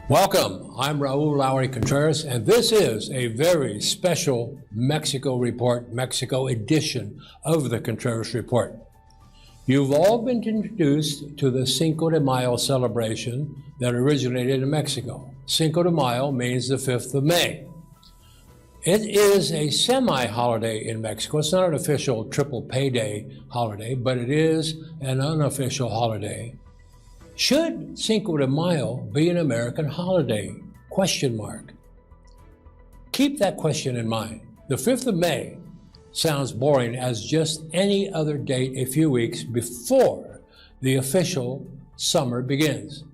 Welcome, I'm Raul Lowry Contreras, and this is a very special Mexico Report, Mexico edition of the Contreras Report. You've all been introduced to the Cinco de Mayo celebration that originated in Mexico. Cinco de Mayo means the 5th of May. It is a semi-holiday in Mexico. It's not an official triple payday holiday, but it is an unofficial holiday. Should Cinco de Mayo be an American holiday? Question mark. Keep that question in mind. The 5th of May sounds boring as just any other date a few weeks before the official summer begins.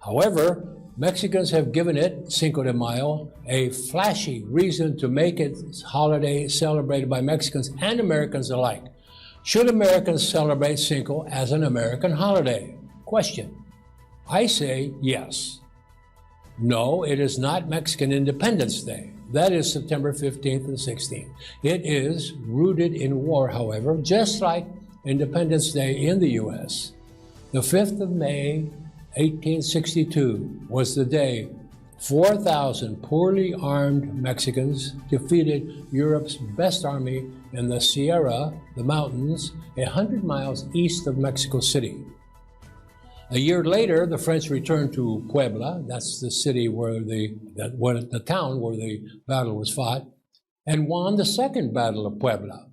However, Mexicans have given it, Cinco de Mayo, a flashy reason to make it holiday celebrated by Mexicans and Americans alike. Should Americans celebrate Cinco as an American holiday? Question. I say yes. No, it is not Mexican Independence Day. That is September 15th and 16th. It is rooted in war, however, just like Independence Day in the U.S. The 5th of May, 1862 was the day 4,000 poorly armed Mexicans defeated Europe's best army in the Sierra, the mountains, 100 miles east of Mexico City. A year later, the French returned to Puebla, that's the city where the town where the battle was fought, and won the Second Battle of Puebla.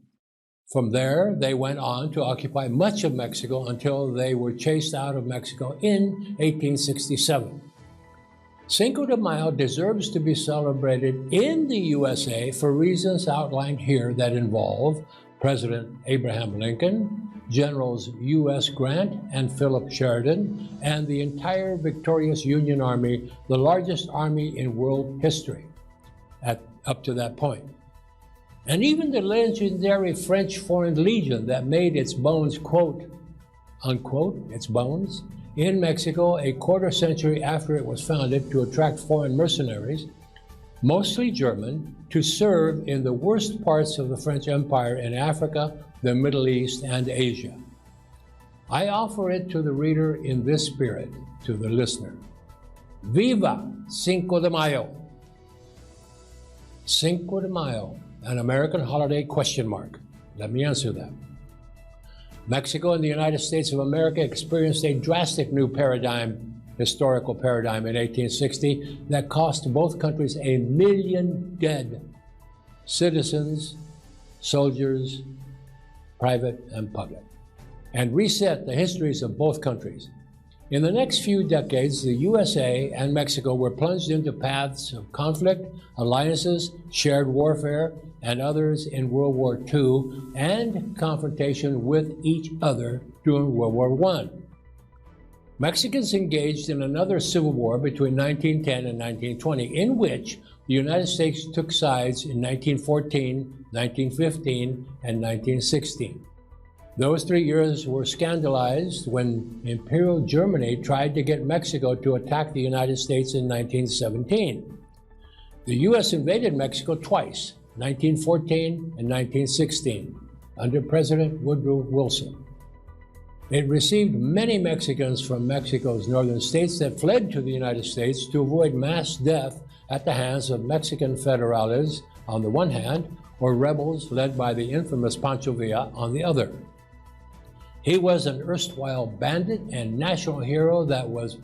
From there, they went on to occupy much of Mexico until they were chased out of Mexico in 1867. Cinco de Mayo deserves to be celebrated in the USA for reasons outlined here that involve President Abraham Lincoln, Generals U.S. Grant and Philip Sheridan, and the entire victorious Union Army, the largest army in world history up to that point. And even the legendary French Foreign Legion that made its bones, quote, unquote, its bones, in Mexico a quarter century after it was founded to attract foreign mercenaries, mostly German, to serve in the worst parts of the French Empire in Africa, the Middle East, and Asia. I offer it to the reader in this spirit, to the listener. Viva Cinco de Mayo! Cinco de Mayo, an American holiday, question mark. Let me answer that. Mexico and the United States of America experienced a drastic new historical paradigm in 1860 that cost both countries 1 million dead citizens, soldiers, private and public, and reset the histories of both countries. In the next few decades, the USA and Mexico were plunged into paths of conflict, alliances, shared warfare, and others in World War II, and confrontation with each other during World War I. Mexicans engaged in another civil war between 1910 and 1920, in which the United States took sides in 1914, 1915, and 1916. Those 3 years were scandalized when Imperial Germany tried to get Mexico to attack the United States in 1917. The U.S. invaded Mexico twice, 1914 and 1916, under President Woodrow Wilson. It received many Mexicans from Mexico's northern states that fled to the United States to avoid mass death at the hands of Mexican federales on the one hand, or rebels led by the infamous Pancho Villa on the other. He was an erstwhile bandit and national hero that was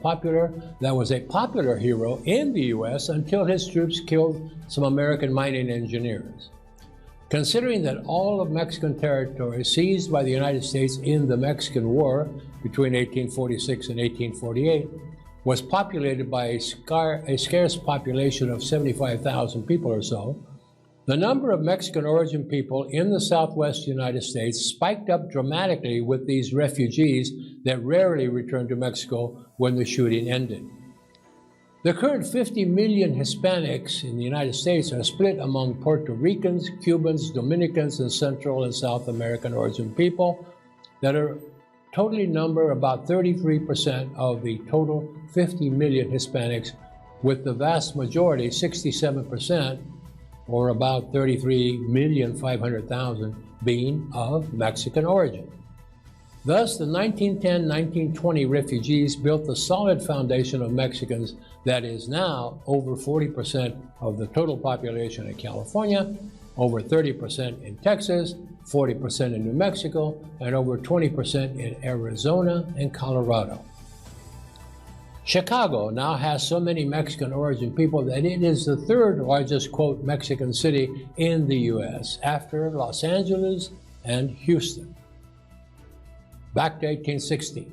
a popular hero in the U.S. until his troops killed some American mining engineers. Considering that all of Mexican territory seized by the United States in the Mexican War between 1846 and 1848 was populated by a scarce population of 75,000 people or so, the number of Mexican origin people in the Southwest United States spiked up dramatically with these refugees that rarely returned to Mexico when the shooting ended. The current 50 million Hispanics in the United States are split among Puerto Ricans, Cubans, Dominicans, and Central and South American origin people that are totally number about 33% of the total 50 million Hispanics, with the vast majority, 67%, or about 33,500,000, being of Mexican origin. Thus, the 1910-1920 refugees built the solid foundation of Mexicans that is now over 40% of the total population in California, over 30% in Texas, 40% in New Mexico, and over 20% in Arizona and Colorado. Chicago now has so many Mexican origin people that it is the third largest, quote, Mexican city in the U.S. after Los Angeles and Houston. Back to 1860.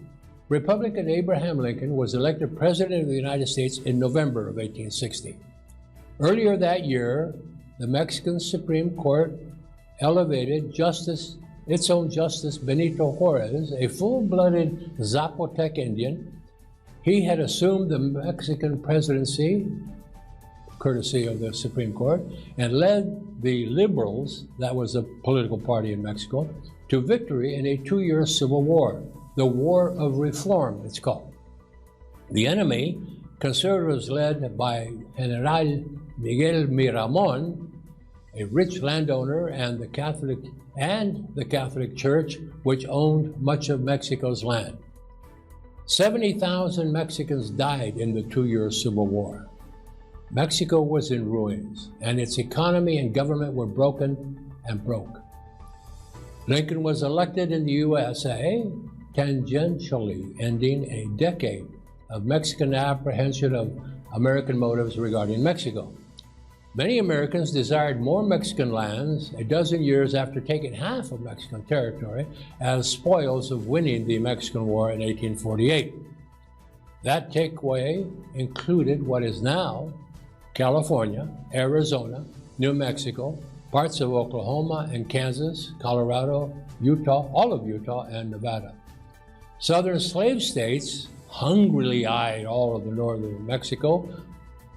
Republican Abraham Lincoln was elected President of the United States in November of 1860. Earlier that year, the Mexican Supreme Court elevated its own Justice Benito Juarez, a full-blooded Zapotec Indian. He had assumed the Mexican presidency, courtesy of the Supreme Court, and led the Liberals, that was a political party in Mexico, to victory in a 2-year civil war, the War of Reform, it's called. The enemy, conservatives led by General Miguel Miramon, a rich landowner, and the Catholic Church, which owned much of Mexico's land. 70,000 Mexicans died in the 2-year civil war. Mexico was in ruins, and its economy and government were broken and broke. Lincoln was elected in the USA, tangentially ending a decade of Mexican apprehension of American motives regarding Mexico. Many Americans desired more Mexican lands a dozen years after taking half of Mexican territory as spoils of winning the Mexican War in 1848. That takeaway included what is now California, Arizona, New Mexico, parts of Oklahoma and Kansas, Colorado, Utah, all of Utah, and Nevada. Southern slave states hungrily eyed all of the northern Mexico,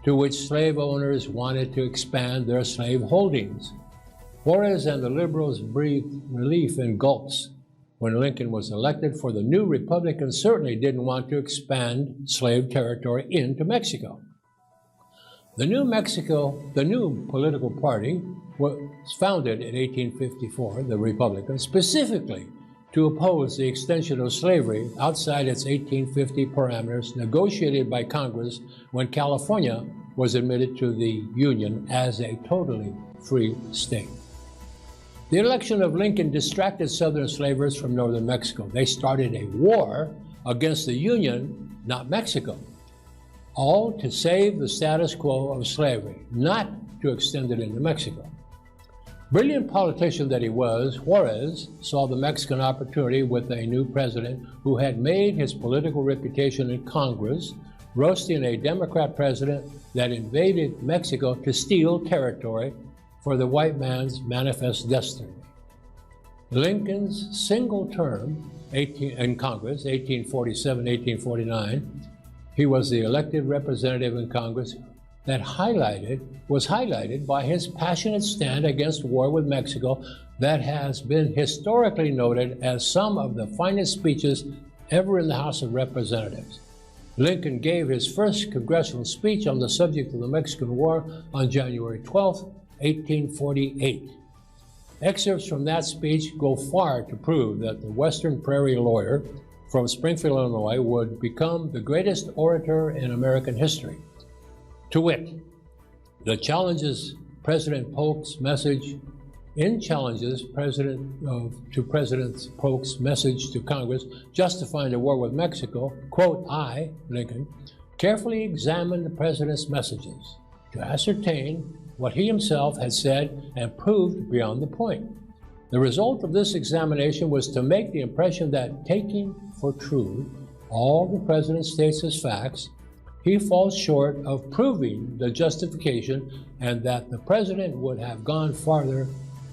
to which slave owners wanted to expand their slave holdings. Juarez and the Liberals breathed relief in gulps when Lincoln was elected, for the new Republicans certainly didn't want to expand slave territory into Mexico. The new political party was founded in 1854, the Republicans, specifically to oppose the extension of slavery outside its 1850 parameters negotiated by Congress when California was admitted to the Union as a totally free state. The election of Lincoln distracted Southern slavers from northern Mexico. They started a war against the Union, not Mexico, all to save the status quo of slavery, not to extend it into Mexico. Brilliant politician that he was, Juarez saw the Mexican opportunity with a new president who had made his political reputation in Congress, roasting a Democrat president that invaded Mexico to steal territory for the white man's manifest destiny. Lincoln's single term in Congress, 1847-1849, he was the elected representative in Congress that was highlighted by his passionate stand against war with Mexico that has been historically noted as some of the finest speeches ever in the House of Representatives. Lincoln gave his first congressional speech on the subject of the Mexican War on January 12, 1848. Excerpts from that speech go far to prove that the Western Prairie lawyer from Springfield, Illinois, would become the greatest orator in American history. To wit, the challenges President Polk's message President Polk's message to Congress justifying the war with Mexico, quote, I, Lincoln, carefully examined the president's messages to ascertain what he himself had said and proved beyond the point. The result of this examination was to make the impression that, taking for true all the president states as facts, he falls short of proving the justification, and that the president would have gone farther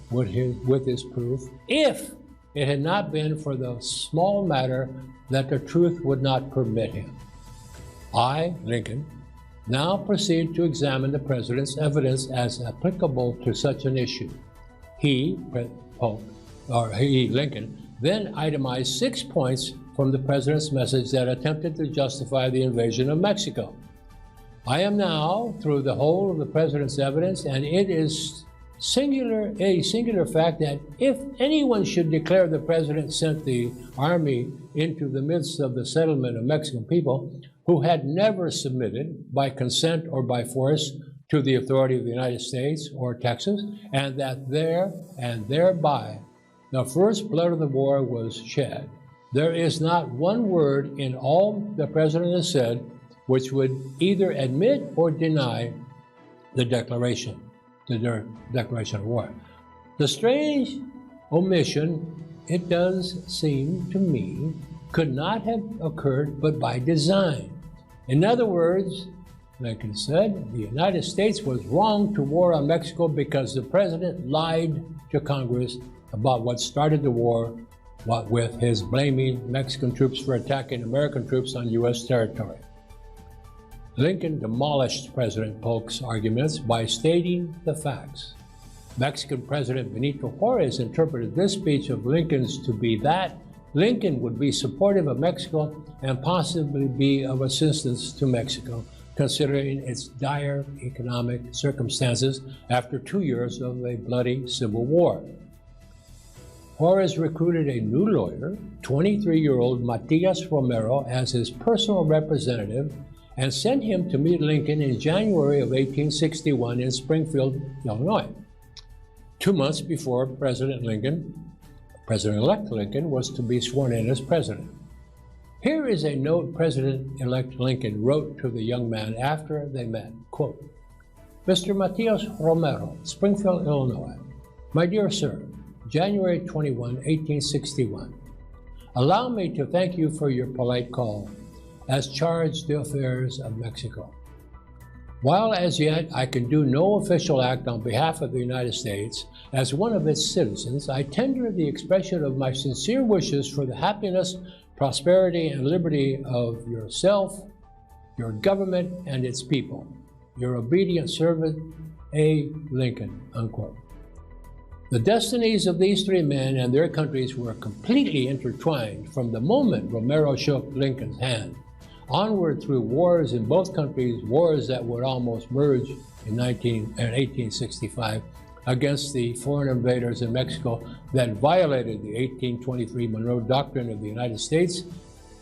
with his proof if it had not been for the small matter that the truth would not permit him. I, Lincoln, now proceed to examine the president's evidence as applicable to such an issue. Lincoln, then itemized 6 points from the president's message that attempted to justify the invasion of Mexico. I am now through the whole of the president's evidence, and it is a singular fact that if anyone should declare the president sent the army into the midst of the settlement of Mexican people who had never submitted by consent or by force to the authority of the United States or Texas, and that there and thereby the first blood of the war was shed. There is not one word in all the president has said which would either admit or deny the declaration of war. The strange omission, it does seem to me, could not have occurred but by design. In other words, Lincoln said, the United States was wrong to war on Mexico because the president lied to Congress about what started the war, what with his blaming Mexican troops for attacking American troops on U.S. territory. Lincoln demolished President Polk's arguments by stating the facts. Mexican President Benito Juarez interpreted this speech of Lincoln's to be that Lincoln would be supportive of Mexico and possibly be of assistance to Mexico, considering its dire economic circumstances after 2 years of a bloody civil war. Juarez recruited a new lawyer, 23-year-old Matias Romero, as his personal representative and sent him to meet Lincoln in January of 1861 in Springfield, Illinois, 2 months before President-elect Lincoln was to be sworn in as president. Here is a note President-elect Lincoln wrote to the young man after they met, quote, Mr. Matias Romero, Springfield, Illinois. My dear sir, January 21, 1861. Allow me to thank you for your polite call as chargé d'affaires of Mexico. While as yet I can do no official act on behalf of the United States, as one of its citizens, I tender the expression of my sincere wishes for the happiness, prosperity, and liberty of yourself, your government, and its people. Your obedient servant, A. Lincoln, unquote. The destinies of these three men and their countries were completely intertwined from the moment Romero shook Lincoln's hand, onward through wars in both countries, wars that would almost merge in 1865 against the foreign invaders in Mexico that violated the 1823 Monroe Doctrine of the United States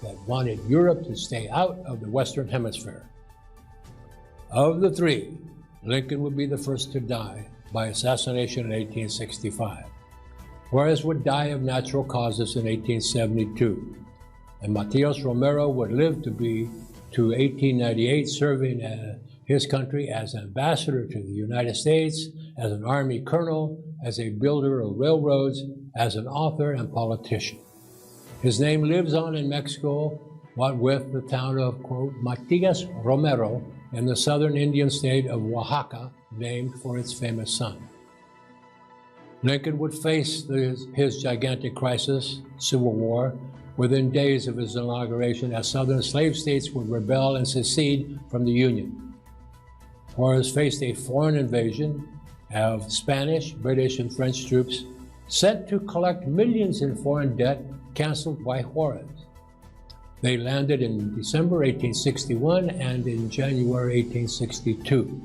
that wanted Europe to stay out of the Western Hemisphere. Of the three, Lincoln would be the first to die by assassination in 1865. Juarez would die of natural causes in 1872. And Matias Romero would live to 1898, serving his country as ambassador to the United States, as an Army colonel, as a builder of railroads, as an author and politician. His name lives on in Mexico, what with the town of, quote, Matias Romero in the southern Indian state of Oaxaca, named for its famous son. Lincoln would face his gigantic crisis, Civil War, within days of his inauguration, as southern slave states would rebel and secede from the Union. Juarez faced a foreign invasion of Spanish, British, and French troops sent to collect millions in foreign debt canceled by Juarez. They landed in December 1861 and in January 1862.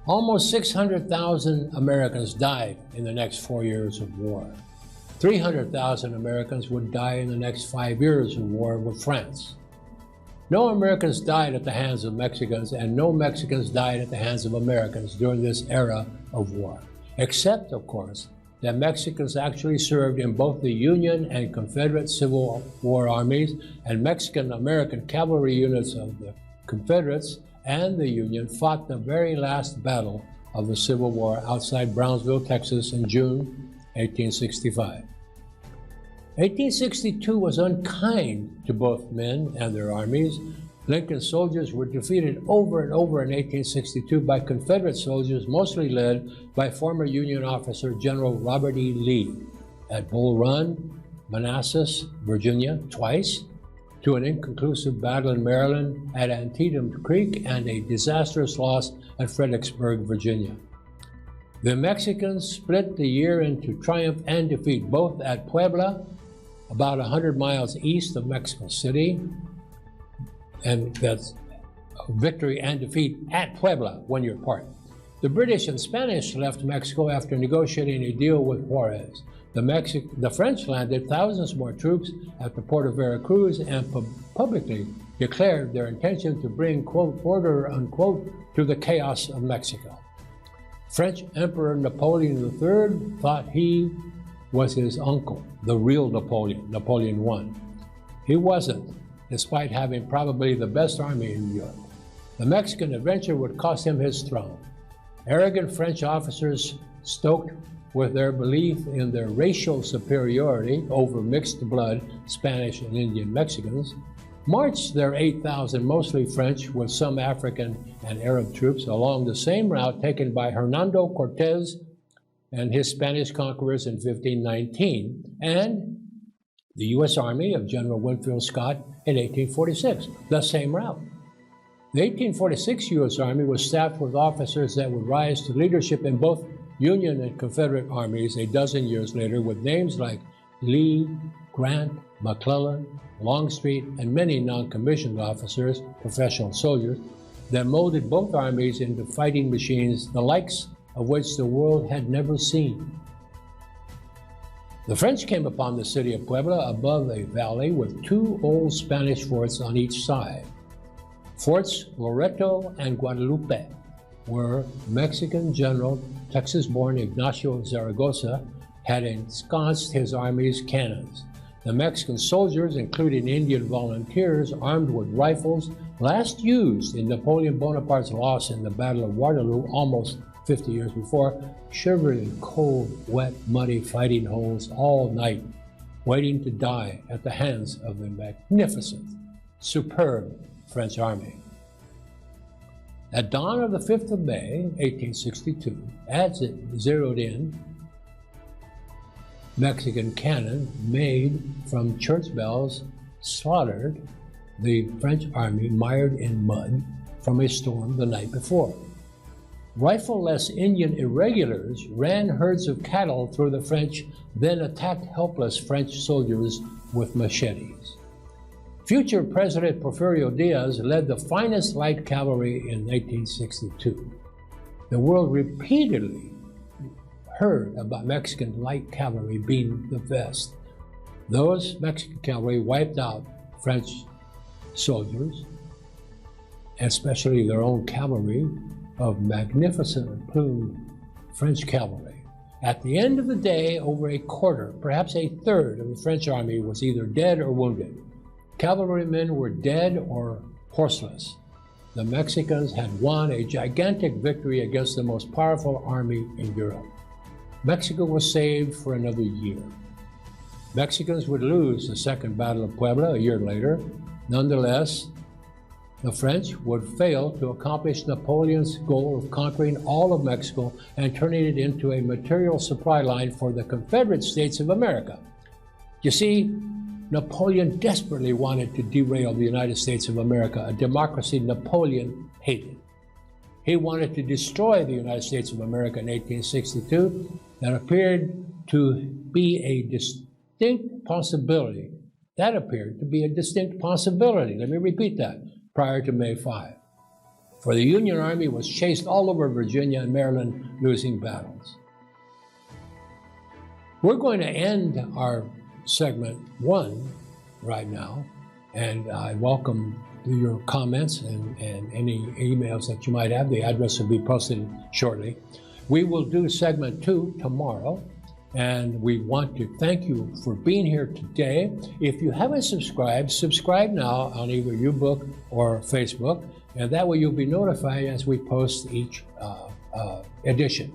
Almost 600,000 Americans died in the next 4 years of war. 300,000 Americans would die in the next 5 years of war with France. No Americans died at the hands of Mexicans, and no Mexicans died at the hands of Americans during this era of war, except, of course, that Mexicans actually served in both the Union and Confederate Civil War armies, and Mexican-American cavalry units of the Confederates and the Union fought the very last battle of the Civil War outside Brownsville, Texas in June 1865. 1862 was unkind to both men and their armies. Lincoln's soldiers were defeated over and over in 1862 by Confederate soldiers, mostly led by former Union officer General Robert E. Lee at Bull Run, Manassas, Virginia, twice, to an inconclusive battle in Maryland at Antietam Creek, and a disastrous loss at Fredericksburg, Virginia. The Mexicans split the year into triumph and defeat, both at Puebla, about 100 miles east of Mexico City, and that's victory and defeat at Puebla 1 year apart, The British and Spanish left Mexico after negotiating a deal with Juarez. The French landed thousands more troops at the port of Veracruz and publicly declared their intention to bring, quote, order, unquote, to the chaos of Mexico. French Emperor Napoleon III thought he was his uncle, the real Napoleon, Napoleon I. He wasn't, despite having probably the best army in Europe. The Mexican adventure would cost him his throne. Arrogant French officers, stoked with their belief in their racial superiority over mixed blood Spanish and Indian Mexicans, marched their 8,000 mostly French with some African and Arab troops along the same route taken by Hernando Cortez and his Spanish conquerors in 1519, and the U.S. Army of General Winfield Scott in 1846, the same route. The 1846 U.S. Army was staffed with officers that would rise to leadership in both Union and Confederate armies a dozen years later with names like Lee, Grant, McClellan, Longstreet, and many non-commissioned officers, professional soldiers, that molded both armies into fighting machines, the likes of which the world had never seen. The French came upon the city of Puebla above a valley with two old Spanish forts on each side. Forts Loreto and Guadalupe, where Mexican General, Texas-born Ignacio Zaragoza, had ensconced his army's cannons. The Mexican soldiers, including Indian volunteers armed with rifles, last used in Napoleon Bonaparte's loss in the Battle of Waterloo almost 50 years before, shivered in cold, wet, muddy fighting holes all night, waiting to die at the hands of the magnificent, superb French army. At dawn of the 5th of May, 1862, as it zeroed in, Mexican cannon made from church bells slaughtered the French army mired in mud from a storm the night before. Rifle-less Indian irregulars ran herds of cattle through the French, then attacked helpless French soldiers with machetes. Future President Porfirio Diaz led the finest light cavalry in 1862. The world repeatedly heard about Mexican light cavalry being the best. Those Mexican cavalry wiped out French soldiers, especially their own cavalry of magnificent plumed French cavalry. At the end of the day, over a quarter, perhaps a third of the French army was either dead or wounded. Cavalrymen were dead or horseless. The Mexicans had won a gigantic victory against the most powerful army in Europe. Mexico was saved for another year. Mexicans would lose the Second Battle of Puebla a year later. Nonetheless, the French would fail to accomplish Napoleon's goal of conquering all of Mexico and turning it into a material supply line for the Confederate States of America. You see, Napoleon desperately wanted to derail the United States of America, a democracy Napoleon hated. He wanted to destroy the United States of America in 1862. That appeared to be a distinct possibility. Let me repeat that, prior to May 5. For the Union Army was chased all over Virginia and Maryland, losing battles. We're going to end our segment 1 right now, and I welcome your comments and any emails that you might have. The address will be posted shortly. We will do segment 2 tomorrow, and we want to thank you for being here today. If you haven't subscribed, subscribe now on either YouBook or Facebook, and that way you'll be notified as we post each edition.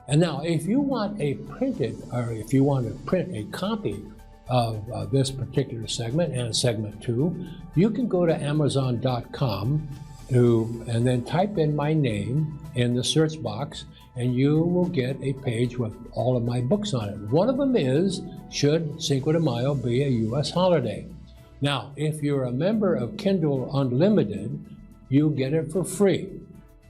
And now, if you want a printed, or if you want to print a copy of this particular segment and segment 2, you can go to Amazon.com and then type in my name in the search box, and you will get a page with all of my books on it. One of them is, Should Cinco de Mayo Be a U.S. Holiday? Now, if you're a member of Kindle Unlimited, you get it for free.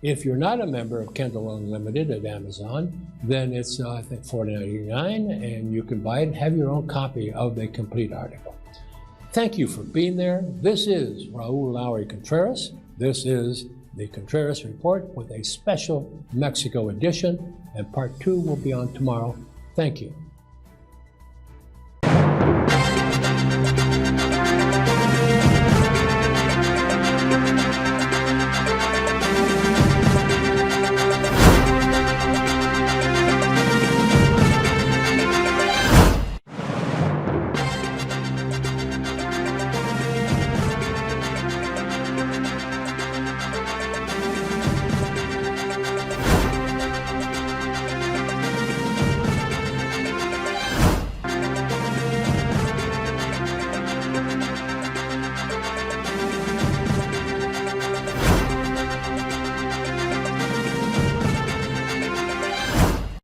If you're not a member of Kindle Unlimited at Amazon, then it's, I think, $4.99, and you can buy it and have your own copy of the complete article. Thank you for being there. This is Raul Lowry Contreras. This is the Contreras Report with a special Mexico edition, and part 2 will be on tomorrow. Thank you.